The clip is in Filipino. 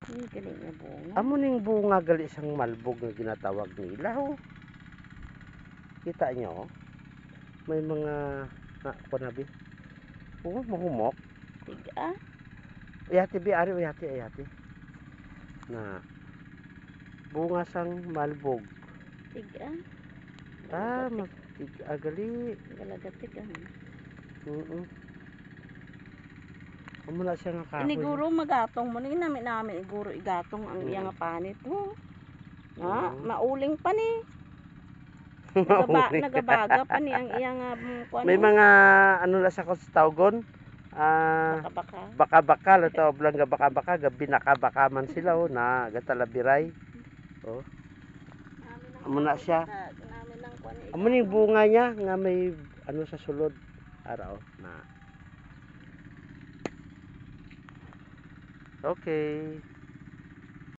Ang galing nga bunga. Amo ning bunga gali sang malbog nga ginatawag nila oh. Kita nyo oh. May mga kunabi. Oh, mahumok. Tiga. Ayati bi ari ayati. Na bunga sang malbog. Tiga. Tiga gali. Galagatik ah. Amo na siya nga kahoy. Iniguro magatong mo ni namin iguro igatong ang iya nga panit mo. Na, mauling pa ni. Nagabaga pa ni ang iya nga kuno. May mga ano na sa tawgon. Baka-baka lato blang ga baka-baka gabi nakabaka man sila oh na gatalabiray. Oh. Amo na siya. Amo ning bunga niya nga may ano sa sulod. Ara oh na. Okay.